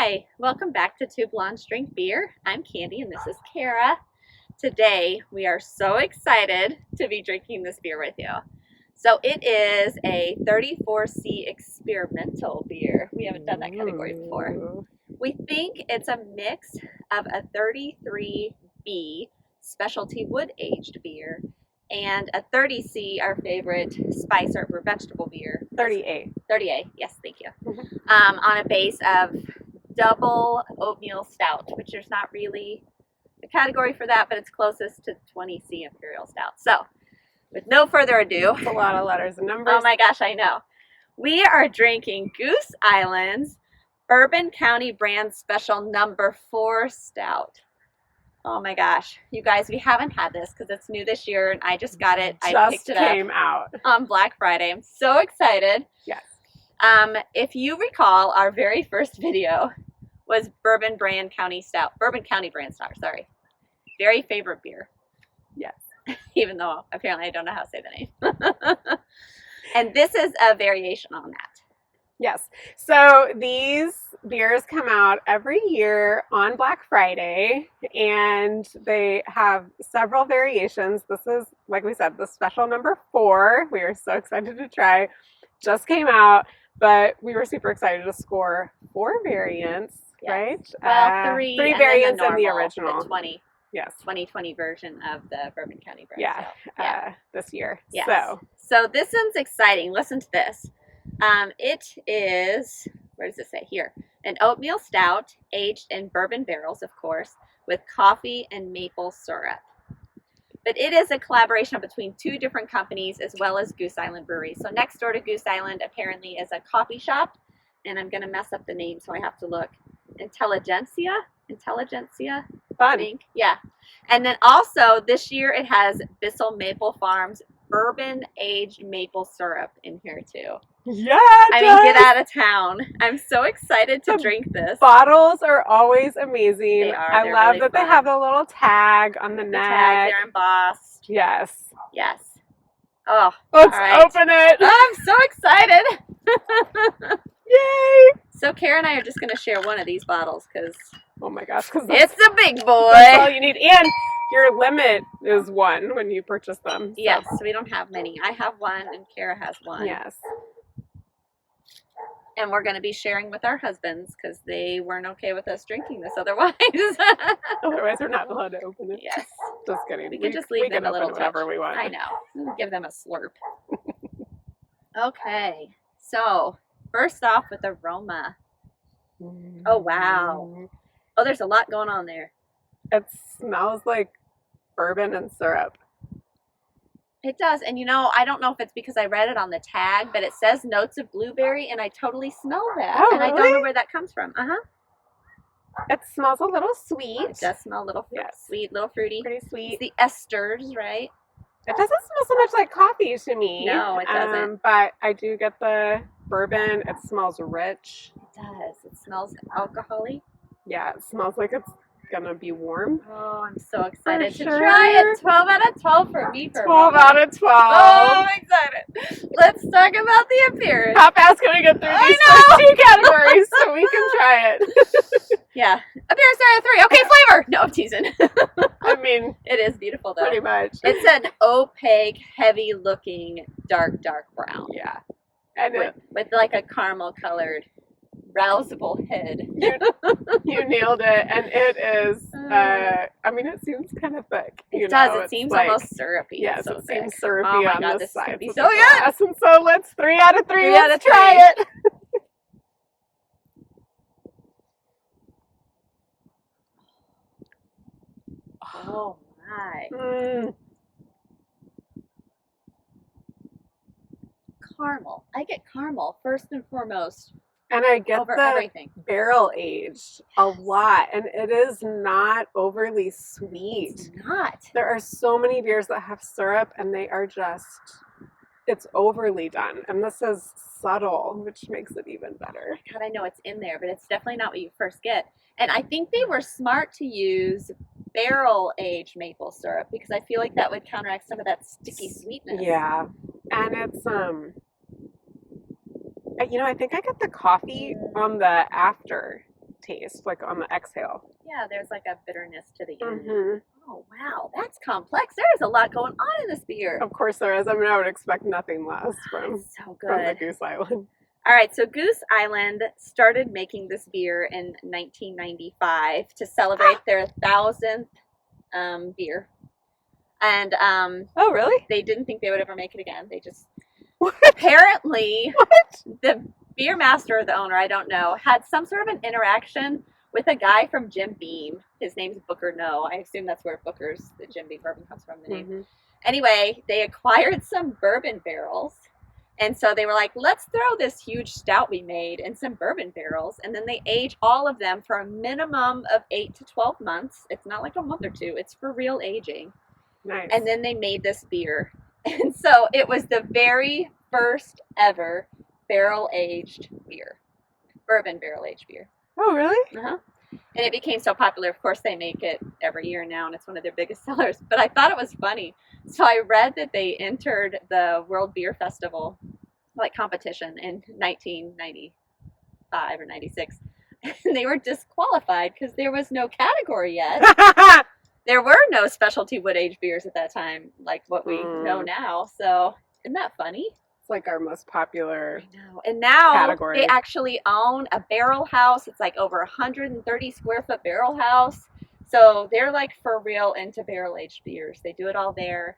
Hi, welcome back to Two Blondes Drink Beer. I'm Candy and this is Kara. Today we are so excited to be drinking this beer with you. So it is a 34C experimental beer. We haven't done that category before. We think it's a mix of a 33B specialty wood aged beer and a 30C, our favorite spice herb or vegetable beer. 30A. 30A, yes, thank you. On a base of double oatmeal stout, which there's not really a category for that, but it's closest to 20C imperial stout. So, with no further ado, That's a lot of letters and numbers. oh my gosh, I know. We are drinking Goose Island's Bourbon County brand special number 4 stout. Oh my gosh, you guys, we haven't had this because it's new this year and I just got it. I picked it up. Came out on Black Friday. I'm so excited. Yes. If you recall, our very first video was Bourbon County brand stout, sorry. Very favorite beer. Yes. Even though apparently I don't know how to say the name. And this is a variation on that. Yes. So these beers come out every year on Black Friday and they have several variations. This is, like we said, the special number 4. We are so excited to try. Just came out, but we were super excited to score 4 variants, yes. Right? Well, 3 variants in the original. The 2020 version of the Bourbon County brand. Yeah, this year. Yes. So this one's exciting. Listen to this. It is, where does it say? Here. An oatmeal stout aged in bourbon barrels, of course, with coffee and maple syrup. But it is a collaboration between 2 different companies as well as Goose Island Brewery. So next door to Goose Island apparently is a coffee shop, and I'm going to mess up the name, so I have to look. Intelligentsia, Fun. I think. Yeah. And then also this year it has Bissell Maple Farms bourbon aged maple syrup in here too. Yeah, I mean, get out of town. I'm so excited to drink this. Bottles are always amazing. They are. I love really that fun. they have the little tag on the neck. Tag, they're embossed. Yes. Yes. Oh, let's right. open it. Oh, I'm so excited. Yay! So Kara and I are just going to share one of these bottles because oh my gosh, it's the big boy. That's all you need. And your limit is 1 when you purchase them. So. Yes, we don't have many. I have 1 and Kara has 1. Yes. And we're going to be sharing with our husbands because they weren't okay with us drinking this otherwise. Otherwise, we're not allowed to open it. Yes. Just kidding. We can just leave them a little touch. Whatever we want. I know. We'll give them a slurp. Okay. So, first off with aroma. Oh, wow. Oh, there's a lot going on there. It smells like bourbon and syrup. It does. And you know, I don't know if it's because I read it on the tag, but it says notes of blueberry, and I totally smell that. Oh, and really? I don't know where that comes from. It smells a little sweet. It does smell a little sweet, little fruity. Pretty sweet. It's the esters, right? It doesn't smell so much like coffee to me. No, it doesn't. But I do get the bourbon. It smells rich. It does. It smells alcohol-y. Yeah, it smells like it's gonna be warm. Oh, I'm so excited to try it. 12 out of 12 for me. 12 out of 12. Oh, I'm excited. Let's talk about the appearance. How fast can we get through these first 2 categories so we can try it? Yeah. Appearance out of 3. Okay, flavor. No, I'm teasing. I mean, it is beautiful though. Pretty much. It's an opaque, heavy-looking, dark brown. Yeah. And with like a caramel-colored, rousable head. You nailed it, and it is. I mean, it seems kind of thick. It does. It seems like, almost syrupy. Yes, so it seems syrupy on the side. This is so good. And so let's 3 out of 3. Let's try it. Oh my. Caramel. I get caramel first and foremost. And I get over the everything. Barrel aged a lot, and it is not overly sweet. It's not. There are so many beers that have syrup, and they are just, it's overly done. And this is subtle, which makes it even better. Oh my God, I know it's in there, but it's definitely not what you first get. And I think they were smart to use barrel aged maple syrup because I feel like that would counteract some of that sticky sweetness. Yeah, and it's you know, I think I got the coffee on the after. taste, like on the exhale. Yeah, there's like a bitterness to the end. Mm-hmm. Oh, wow. That's complex. There's a lot going on in this beer. Of course there is. I mean, I would expect nothing less from It's so the good. Goose Island. All right, so Goose Island started making this beer in 1995 to celebrate their 1,000th beer. And Oh, really? they didn't think they would ever make it again. They just What? apparently What? the beer master or the owner, I don't know, had some sort of an interaction with a guy from Jim Beam. His name's Booker No. I assume that's where Booker's, the Jim Beam bourbon comes from, the name. Mm-hmm. Anyway, they acquired some bourbon barrels. And so they were like, let's throw this huge stout we made in some bourbon barrels. And then they age all of them for a minimum of 8 to 12 months. It's not like a month or two. It's for real aging. Nice. And then they made this beer. And so it was the very first ever barrel-aged beer. Bourbon barrel-aged beer. Oh, really? Uh-huh. And it became so popular. Of course, they make it every year now, and it's one of their biggest sellers. But I thought it was funny. So I read that they entered the World Beer Festival, like competition, in 1995 or 96. And they were disqualified because there was no category yet. There were no specialty wood-aged beers at that time, like what we know now. So isn't that funny? It's like our most popular And now category. They actually own a barrel house. It's like over 130 square foot barrel house. So they're like for real into barrel aged beers. They do it all there.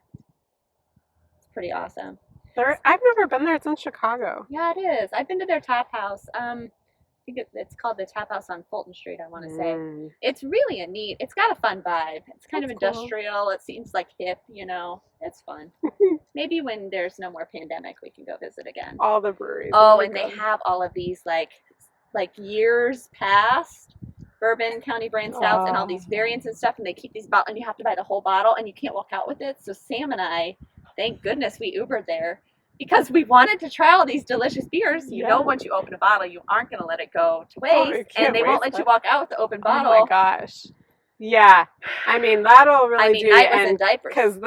It's pretty awesome. I've never been there. It's in Chicago. Yeah, it is. I've been to their tap house. I think it's called the Tap House on Fulton Street, I want to say. It's really a neat, it's got a fun vibe. It's kind of industrial. Cool. It seems like hip, you know. It's fun. Maybe when there's no more pandemic, we can go visit again. All the breweries. Oh, and they have all of these like years past Bourbon County brand stouts and all these variants and stuff, and they keep these bottles, and you have to buy the whole bottle, and you can't walk out with it. So Sam and I, thank goodness we Ubered there, because we wanted to try all these delicious beers. You know, once you open a bottle, you aren't going to let it go to waste, and they won't let you walk out with the open bottle. Oh my gosh. Yeah, I mean that'll really do. Night was in diapers. Because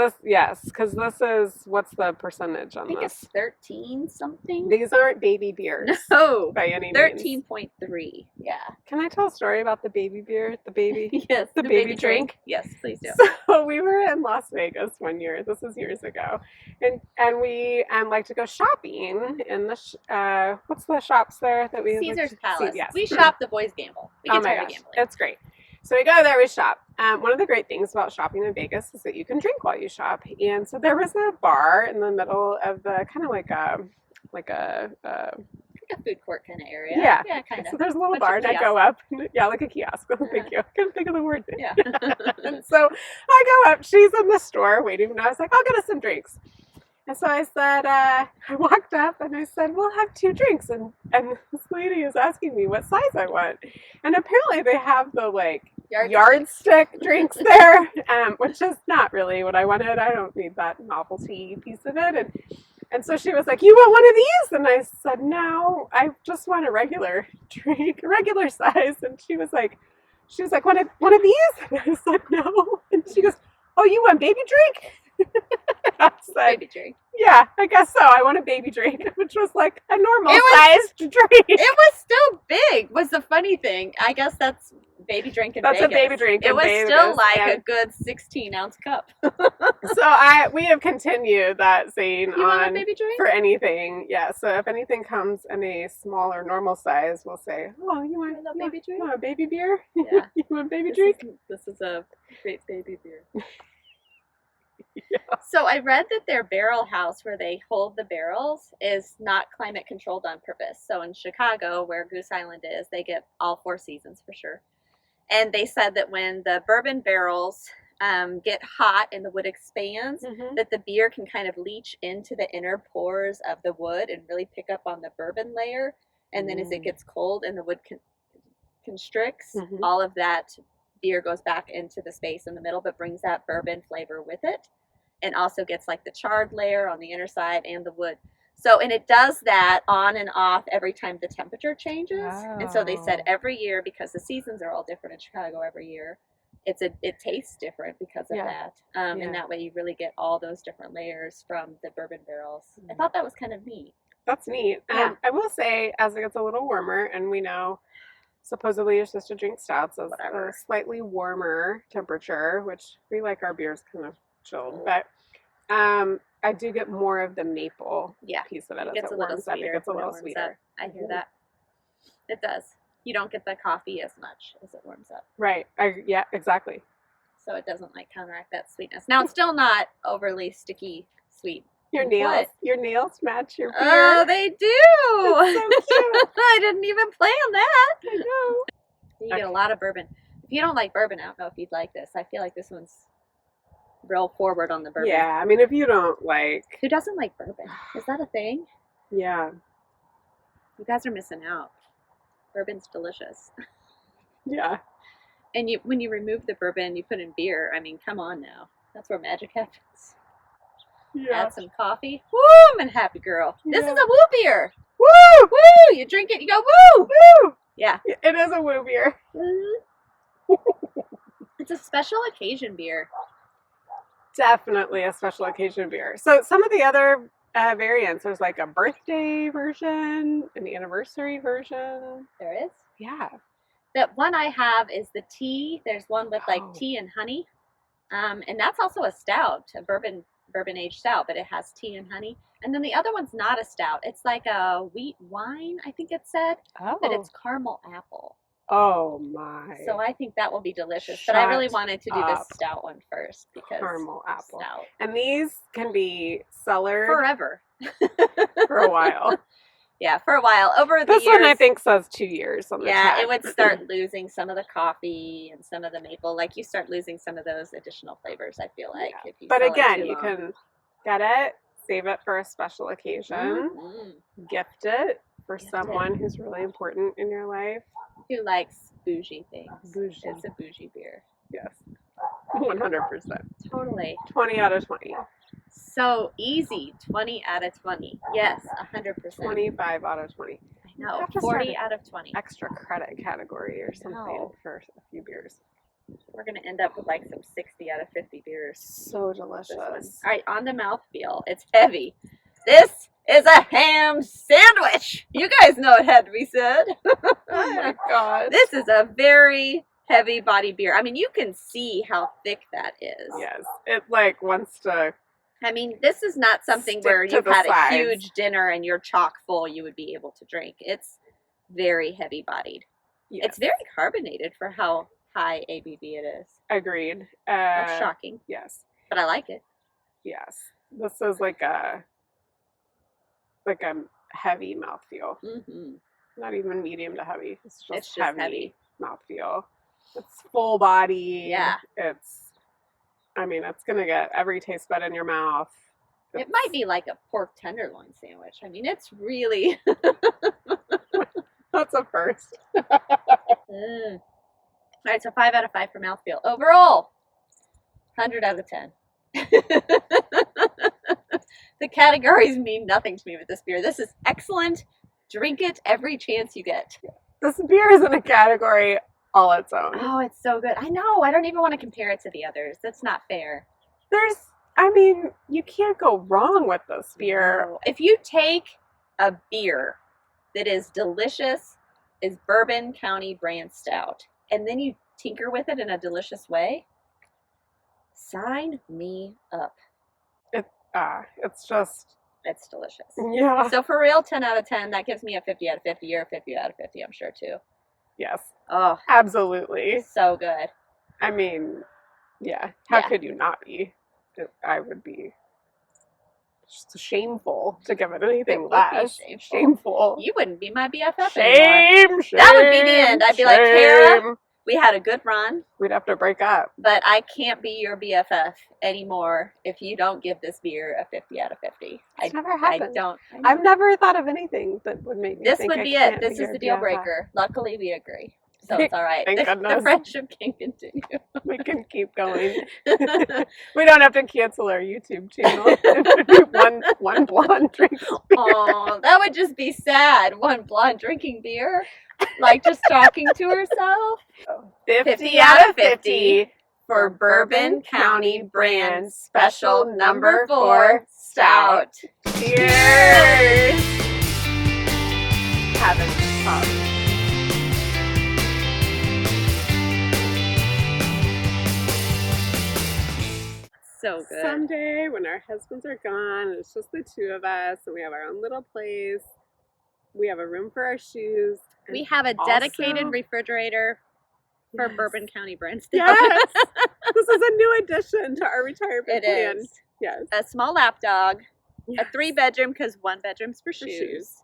this is, what's the percentage on this? I think it's 13 something. These aren't baby beers. No, by any means. 13.3. Yeah. Can I tell a story about the baby beer? The baby. Yes. The baby drink. Yes, please do. So we were in Las Vegas one year. This was years ago, and we like to go shopping in the what's the shops there that we Caesar's Palace. Yes. We shop the boys gamble. We get tired of gambling. It's great. So we go there, we shop. One of the great things about shopping in Vegas is that you can drink while you shop. And so there was a bar in the middle of the kind of like a food court kind of area. Yeah, kind of. So there's a little bar, and I go up. Yeah, like a kiosk. Thank you. I couldn't think of the word. Yeah. And so I go up. She's in the store waiting, and I was like, I'll get us some drinks. And so I said, I walked up and I said, we'll have 2 drinks. And this lady is asking me what size I want. And apparently they have the like yardstick drinks there, which is not really what I wanted. I don't need that novelty piece of it. And so she was like, you want one of these? And I said, no, I just want a regular drink, a regular size. And she was like, one of these? And I said, no. And she goes, oh, you want baby drink? I said, baby drink. Yeah, I guess so. I want a baby drink, which was like a normal sized drink. It was still big, was the funny thing. I guess that's baby drink in Vegas. That's a baby drink in Vegas. It was still like a good 16-ounce cup. So we have continued that saying you want a baby drink? For anything. Yeah, so if anything comes in a small or normal size, we'll say, oh, you want a baby drink? You want a baby beer? Yeah. You want a baby drink? This is a great baby beer. Yeah. So I read that their barrel house where they hold the barrels is not climate controlled on purpose. So in Chicago, where Goose Island is, they get all 4 seasons for sure. And they said that when the bourbon barrels get hot and the wood expands, that the beer can kind of leach into the inner pores of the wood and really pick up on the bourbon layer. And then as it gets cold and the wood constricts, all of that beer goes back into the space in the middle, but brings that bourbon flavor with it. And also gets like the charred layer on the inner side and the wood. So, and it does that on and off every time the temperature changes. Oh. And so they said every year, because the seasons are all different in Chicago every year, it tastes different because of that. And that way you really get all those different layers from the bourbon barrels. I thought that was kind of neat. That's neat. I will say, as it gets a little warmer, and we know supposedly you're supposed to drink stouts at Whatever. a slightly warmer temperature, which we like our beers kind of chilled. But I do get more of the maple piece of it. It gets a little sweeter. It gets a little sweeter. I hear that. It does. You don't get the coffee as much as it warms up. Right. Yeah, exactly. So it doesn't like counteract that sweetness. Now it's still not overly sticky sweet. Your nails match your beer. Oh, they do. It's so cute. I didn't even plan that. I know. You get a lot of bourbon. If you don't like bourbon, I don't know if you'd like this. I feel like this one's real forward on the bourbon. Yeah, I mean, if you don't like... Who doesn't like bourbon? Is that a thing? Yeah. You guys are missing out. Bourbon's delicious. Yeah. And when you remove the bourbon, you put in beer. I mean, come on now. That's where magic happens. Yeah. Add some coffee. Woo! I'm a happy girl. This Yeah. is a woo beer. Woo! Woo! You drink it, you go woo! Woo! Yeah. It is a woo beer. It's a special occasion beer. Definitely a special occasion beer. So some of the other variants, there's like a birthday version, an anniversary version. There is? Yeah. The one I have is the tea. There's one with like Oh. tea and honey. And that's also a stout, a bourbon aged stout, but it has tea and honey. And then the other one's not a stout. It's like a wheat wine, I think it said, but it's caramel apple. Oh my. So I think that will be delicious. But I really Shut wanted to do up. this stout one first because Caramel apple. stout. And these can be cellared Forever. for a while. Yeah, for a while. Over the This years. one I think says 2 years on the Yeah, tag. it would start losing some of the coffee and some of the maple. Like you start losing some of those additional flavors, I feel like. Yeah. If you But sell it again, too you long. can get it, save it for a special occasion, gift it for Gift someone who's really important in your life. Who likes bougie things? Bougie. It's a bougie beer. Yes. 100%. Totally. 20 out of 20. So easy. 20 out of 20. Yes, 100%. 25 out of 20. I know. have to start 40 it. out of 20. Extra credit category or something No. for a few beers. We're going to end up with like some 60 out of 50 beers. So This one. delicious. All right, on the mouthfeel. It's heavy. This is a ham sandwich. You guys know it had to be said. Oh my god. This is a very heavy body beer. I mean, you can see how thick that is. Yes. It like wants to... I mean, this is not something Stick where to you've the had sides. a huge dinner and you're chock full you would be able to drink. It's very heavy bodied. Yes. It's very carbonated for how high ABV it is. Agreed. That's shocking, Yes. but I like it. Yes. This is like a heavy mouthfeel. Mm-hmm. Not even medium to heavy. It's just, It's just heavy. mouthfeel. It's full body. Yeah. It's going to get every taste bud in your mouth. It might be like a pork tenderloin sandwich. I mean, it's really... That's a first. All right, so 5 out of 5 for mouthfeel. Overall, 100 out of 10. The categories mean nothing to me with this beer. This is excellent. Drink it every chance you get. This beer is in a category all its own. Oh, it's so good. I know. I don't even want to compare it to the others. That's not fair. You can't go wrong with this beer. No. If you take a beer that is delicious, is Bourbon County brand stout, and then you tinker with it in a delicious way, sign me up. It's just, It's delicious. yeah. So for real, 10 out of 10, that gives me a 50 out of 50. You're a 50 out of 50, I'm sure, too. Yes, Oh, absolutely. so good. I mean, yeah. How Yeah. could you not be? I would be just shameful to give it anything It would be less. shameful. Shameful. You wouldn't be my BFF anymore. Shame. That would be the end. I'd be like, Kara, shame. we had a good run, We'd have to break up. but I can't be your BFF anymore if you don't give this beer a 50 out of 50. It's never I happened. don't. I know. I've never thought of anything that would make me This think would I be can't it. This be is your the deal BFF. breaker. Luckily, we agree. So it's all right. Thank The goodness. friendship can continue. We can keep going. We don't have to cancel our YouTube channel. It would be one blonde drinks beer. Oh, that would just be sad. One blonde drinking beer, like just talking to herself. 50 out of 50 for Bourbon County brand special number 4 stout. Cheers! Heaven. So good. someday when our husbands are gone, it's just the two of us, and we have our own little place. We have a room for our shoes. We have a dedicated refrigerator for Bourbon County brand Stout. Yes, this is a new addition to our retirement plan. Is. Yes, A small lap dog, yes. a 3-bedroom because 1 bedroom's for shoes.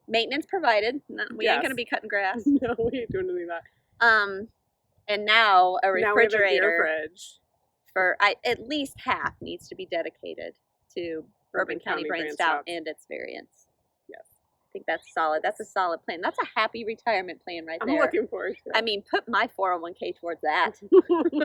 Maintenance provided. No, we ain't gonna be cutting grass. No, we ain't doing any of that. And now a refrigerator. Now we have a beer fridge. For at least half needs to be dedicated to Bourbon County brand Stout and its variants. Yes. I think that's solid. That's a solid plan. That's a happy retirement plan right there. I'm looking forward to it. I mean, put my 401k towards that.